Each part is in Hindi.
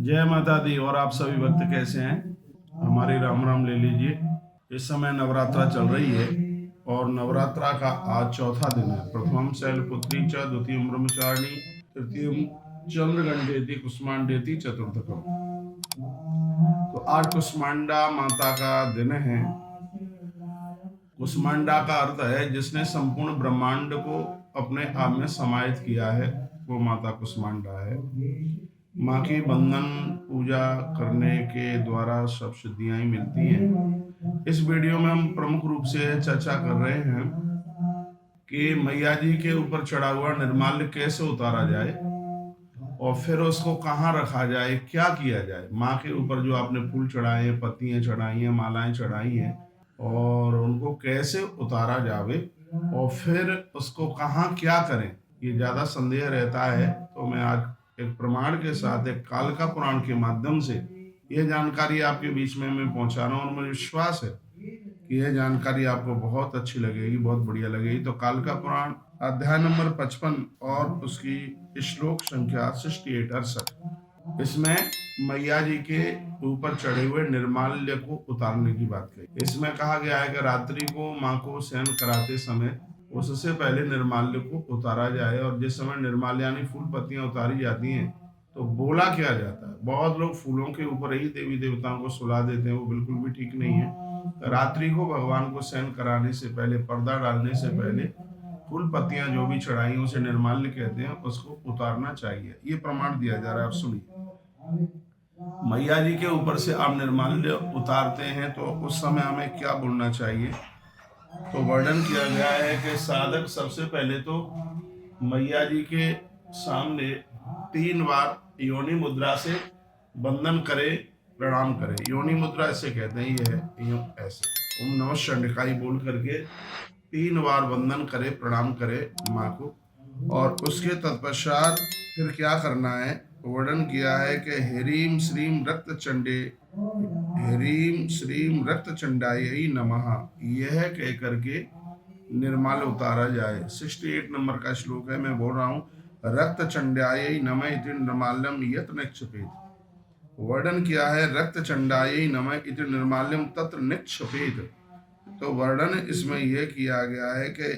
जय माता दी। और आप सभी भक्त कैसे हैं? हमारी राम राम ले लीजिए। इस समय नवरात्रा चल रही है और नवरात्रा का आज चौथा दिन है। प्रथमम शैलपुत्री च, द्वितीयम ब्रह्मचारिणी, तृतीयम चंद्रघंटेति, कुष्मांडेति चतुर्थकम। तो आज कुष्मांडा माता का दिन है। कुष्मांडा का अर्थ है जिसने संपूर्ण ब्रह्मांड को अपने आप में समाहित किया है, वो माता कुष्मांडा है। माँ की बंधन पूजा करने के द्वारा सब सिद्धियां ही मिलती हैं। इस वीडियो में हम प्रमुख रूप से चर्चा कर रहे हैं कि मैया जी के ऊपर चढ़ा हुआ निर्माल्य कैसे उतारा जाए और फिर उसको कहाँ रखा जाए, क्या किया जाए। माँ के ऊपर जो आपने फूल चढ़ाए हैं, पत्तियां चढ़ाई हैं, मालाएं चढ़ाई हैं, और उनको कैसे उतारा जावे और फिर उसको कहाँ क्या करें, ये ज़्यादा संदेह रहता है। तो मैं आज एक प्रमाण के साथ एक कालिका पुराण के माध्यम से यह जानकारी आपके बीच में मैं पहुंचा रहा हूँ और मुझे विश्वास है कि यह जानकारी आपको बहुत अच्छी लगेगी, बहुत बढ़िया लगेगी। तो कालिका पुराण अध्याय नंबर 55 और उसकी श्लोक संख्या 68 इसमें मैया जी के ऊपर चढ़े हुए निर्माल्य को उतारने की बात कही। इसमें कहा गया है कि रात्रि को माँ को शयन कराते समय उससे पहले निर्माल्य को उतारा जाए, और जिस समय निर्माल्य यानी फूल पत्तियां उतारी जाती हैं तो बोला क्या जाता है। बहुत लोग फूलों के ऊपर ही देवी देवताओं को सुला देते हैं, वो बिल्कुल भी ठीक नहीं है। रात्रि को भगवान को शयन कराने से पहले, पर्दा डालने से पहले फूल पत्तियां जो भी चढ़ाई उसे निर्माल्य कहते हैं, उसको उतारना चाहिए। ये प्रमाण दिया जा रहा है, आप सुनिए। मैया जी के ऊपर से आप निर्माल्य उतारते हैं तो उस समय हमें क्या बोलना चाहिए। तो वर्णन किया गया है कि साधक सबसे पहले तो मैया जी के सामने 3 बार योनि मुद्रा से वंदन करे, प्रणाम करे। योनि मुद्रा ऐसे कहते हैं, ये है यूं ऐसे ओम नमः शंडिकाई बोल करके 3 बार वंदन करे, प्रणाम करे माँ को। और उसके तत्पश्चात फिर क्या करना है, वर्णन किया है कि ह्रीम श्रीम रक्त चंडे, ह्रीम श्रीम रक्त चंडायै नमः, यह कह करके निर्माल्य उतारा जाए। 68 नंबर का श्लोक है, मैं बोल रहा हूँ। रक्त चंडायै नमः इति निर्माल्यम यत निक्षपेत। वर्णन किया है रक्त चंडायै नमः इति निर्माल्यम तत्र निक्षपेत। तो वर्णन इसमें यह किया गया है कि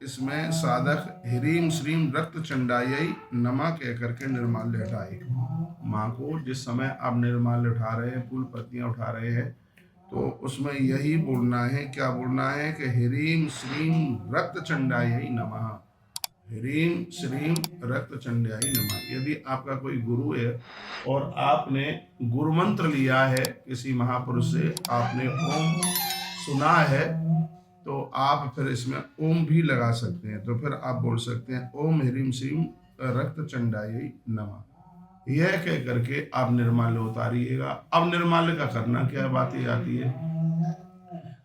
इसमें साधक ह्रीम श्रीम रक्त चंडायै नमः कह करके निर्माल्य हटाए। माँ को जिस समय आप निर्माल्य उठा रहे हैं, फूल पत्तियां उठा रहे हैं, तो उसमें यही बोलना है। क्या बोलना है कि ह्रीम श्रीम रक्त चंडायै नमः, ह्रीम श्रीम रक्त चंडायै नमः। यदि आपका कोई गुरु है और आपने गुरु मंत्र लिया है किसी महापुरुष से, आपने ओम सुना है, तो आप फिर इसमें ओम भी लगा सकते हैं। तो फिर आप बोल सकते हैं ओम ह्रीम श्रीम रक्त चंडायै नमः, यह कह करके आप निर्माल्य उतारिएगा। अब निर्माल्य का करना क्या बात ही आती है।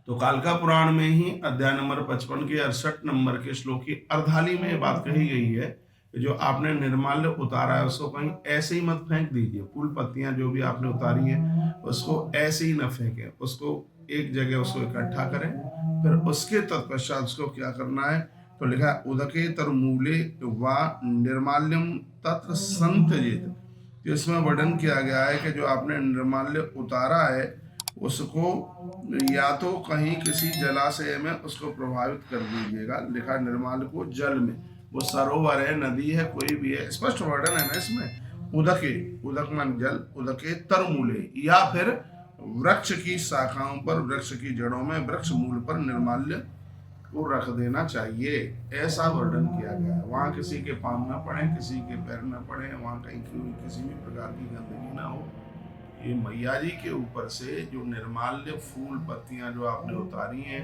तो कालिका पुराण में ही अध्याय नंबर 55 के 68 नंबर के श्लोक की अर्धाली में बात कही गई है कि जो आपने निर्माल्य उतारा है उसको कहीं ऐसे ही मत फेंक दीजिए। फूल पत्तियां जो भी आपने उतारी है उसको ऐसे ही न फेंकें, उसको एक जगह उसको इकट्ठा करें। फिर उसके तत्पश्चात उसको क्या करना है, तो लिखा है उदके तरमूले व निर्माल्यम तत्र संत्यजेत। तो इसमें वर्णन किया गया है कि जो आपने निर्माल्य उतारा है उसको या तो कहीं किसी जलाशय में उसको प्रभावित कर दीजिएगा। लिखा निर्माल्य को जल में, वो सरोवर है, नदी है, कोई भी है, स्पष्ट वर्णन है ना इसमें। उदके, उदक मन जल, उदके तरमूले, या फिर वृक्ष की शाखाओं पर, वृक्ष की जड़ों में, वृक्ष मूल पर निर्माल्य को रख देना चाहिए, ऐसा वर्णन किया गया है। वहां किसी के पांव न पड़े, किसी के पैर न पड़े, वहां कहीं किसी भी प्रकार की गंदगी ना हो। ये मैया जी के ऊपर से जो निर्माल्य फूल पत्तियां जो आपने उतारी हैं,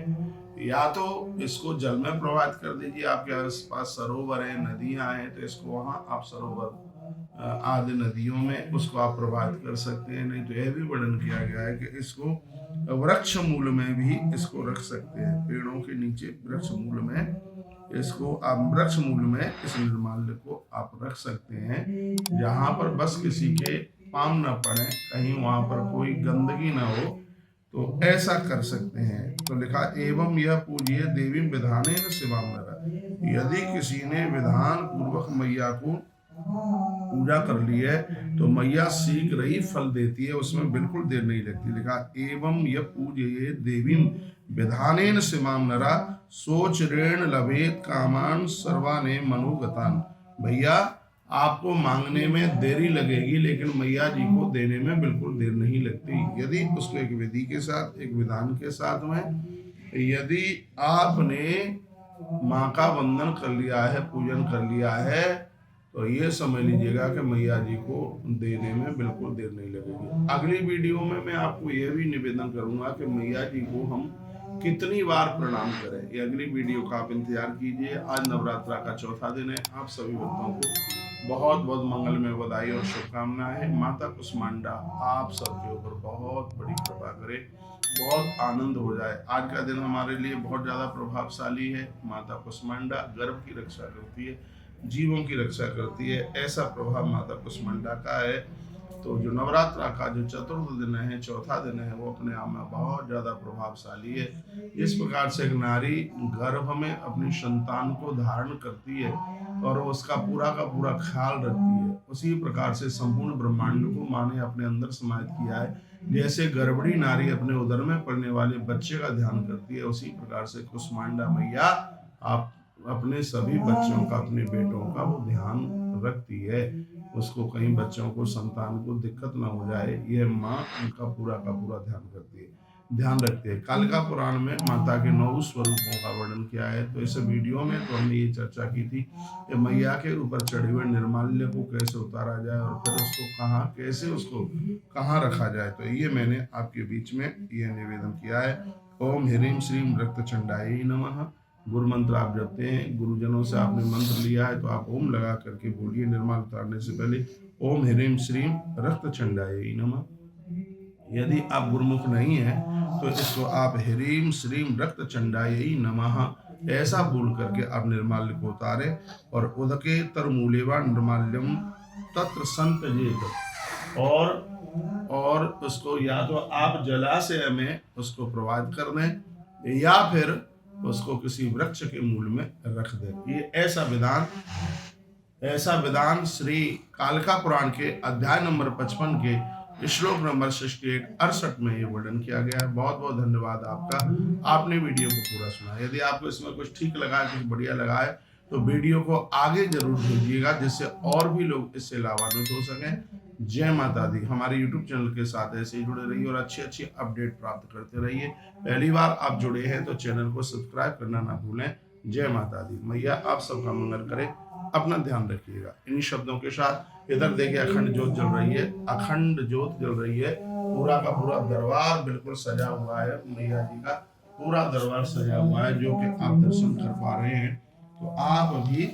या तो इसको जल में प्रवाहित कर दीजिए। आपके आसपास सरोवर है, नदियां हैं, तो इसको वहां आप सरोवर आदि नदियों में उसको आप प्रभावित कर सकते हैं। नहीं तो यह भी वर्णन किया गया है कि इसको वृक्ष मूल में भी इसको रख सकते हैं। पेड़ों के नीचे वृक्ष मूल में इसको आप, वृक्ष मूल में इस निर्माल्य को आप रख सकते हैं, जहां पर बस किसी के पाँव न पड़े, कहीं वहां पर कोई गंदगी ना हो, तो ऐसा कर सकते हैं। तो लिखा एवं यह पूजिए देवी विधानेन शिवाम नरः। यदि किसी ने विधान पूर्वक मैया को पूजा कर ली है तो मैया शीघ्र ही फल देती है, उसमें बिल्कुल देर नहीं लगती। लिखा एवं य पूजये देवीं विधानेन सिमाम नरा सोच ऋण लभेत कामान सर्वाने मनोगतान। भैया आपको मांगने में देरी लगेगी, लेकिन मैया जी को देने में बिल्कुल देर नहीं लगती, यदि उसको एक विधि के साथ, एक विधान के साथ में यदि आपने माँ का वंदन कर लिया है, पूजन कर लिया है, तो ये समझ लीजिएगा कि मैया जी को देने में बिल्कुल देर नहीं लगेगी। अगली वीडियो में मैं आपको यह भी निवेदन करूंगा कि मैया जी को हम कितनी बार प्रणाम करें। ये अगली वीडियो का आप इंतजार कीजिए। आज नवरात्रा का चौथा दिन है। आप सभी भक्तों को बहुत बहुत मंगलमय बधाई और शुभकामनाएं। माता कुष्मांडा आप सबके ऊपर बहुत बड़ी कृपा करे, बहुत आनंद हो जाए। आज का दिन हमारे लिए बहुत ज़्यादा प्रभावशाली है। माता कुष्मांडा गर्भ की रक्षा करती है, जीवों की रक्षा करती है, ऐसा प्रभाव माता कुष्मांडा का है। तो जो नवरात्रा का जो चतुर्थ दिन है, चौथा दिन है, वो अपने आप में बहुत ज़्यादा प्रभावशाली है। इस प्रकार से एक नारी गर्भ में अपनी संतान को धारण करती है और उसका पूरा का पूरा ख्याल रखती है, उसी प्रकार से संपूर्ण ब्रह्मांड को माँ ने अपने अंदर समाहित किया है। जैसे गर्भणी नारी अपने उदर में पड़ने वाले बच्चे का ध्यान करती है, उसी प्रकार से कुष्मांडा मैया आप अपने सभी बच्चों का, अपने बेटों का वो ध्यान रखती है। उसको कहीं बच्चों को, संतान को दिक्कत ना हो जाए, यह माँ उनका पूरा का पूरा ध्यान रखती है। कालिका पुराण में माता के 9 स्वरूपों का वर्णन किया है। तो इस वीडियो में तो हमने ये चर्चा की थी कि मैया के ऊपर चढ़े हुए निर्माल्य को कैसे उतारा जाए और फिर उसको कहाँ, कैसे उसको कहाँ रखा जाए। तो ये मैंने आपके बीच में ये निवेदन किया है। ओम ह्रीं श्रीं रक्तचंडायै नमः। गुरु मंत्र आप जपते हैं, गुरुजनों से आपने मंत्र लिया है तो आप ओम लगा करके बोलिए। निर्माल उतारने से पहले ओम ह्रीं श्रीं रक्तचंडायै नमः। यदि आप गुरुमुख नहीं है तो इसको आप ह्रीं श्रीं रक्तचंडायै नमः ऐसा बोल करके आप निर्माल्य को उतारें और उदके तरमूलेवा निर्माल्यम तत्र संतजेत। और उसको या तो आप जलाशय में उसको प्रवाहित कर दें या फिर उसको किसी वृक्ष के मूल में रख दें। ये ऐसा विधान श्री कालिका पुराण के अध्याय नंबर 55 के श्लोक नंबर 68 में ये वर्णन किया गया है। बहुत बहुत धन्यवाद आपका, आपने वीडियो को पूरा सुना। यदि आपको इसमें कुछ ठीक लगा है, कुछ बढ़िया लगा है, तो वीडियो को आगे जरूर भेजिएगा, जिससे और भी लोग इससे लाभान्वित हो सकें। जय माता दी। हमारे YouTube चैनल के साथ ऐसे ही जुड़े रहिए और अच्छी अच्छी अपडेट प्राप्त करते रहिए। पहली बार आप जुड़े हैं तो चैनल को सब्सक्राइब करना ना भूलें। जय माता दी। मैया आप सबका मंगल करे। अपना ध्यान रखिएगा। इन्हीं शब्दों के साथ इधर देखिए अखंड ज्योत जल रही है, अखंड ज्योत जल रही है। पूरा का पूरा दरबार बिल्कुल सजा हुआ है। मैया जी का पूरा दरबार सजा हुआ है, जो कि आप दर्शन कर पा रहे हैं। तो आप अभी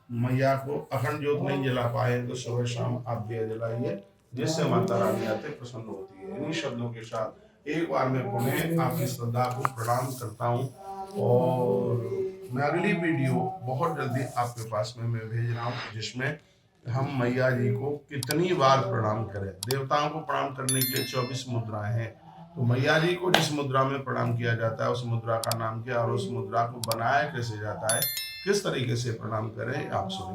मैया को अखंड ज्योत नहीं जला पाए तो सुबह शाम आप दिया जलाइए, जिससे माता रानी आते प्रसन्न होती है। इन्हीं शब्दों के साथ एक बार मैं पुनः आपकी श्रद्धा को प्रणाम करता हूँ और मैं अगली वीडियो बहुत जल्दी आपके पास में मैं भेज रहा हूँ, जिसमें हम मैया जी को कितनी बार प्रणाम करें। देवताओं को प्रणाम करने के लिए 24 मुद्राएं हैं। तो मैया जी को जिस मुद्रा में प्रणाम किया जाता है, उस मुद्रा का नाम क्या और उस मुद्रा को बनाया कैसे जाता है, किस तरीके से प्रणाम करें, आप सुनिए।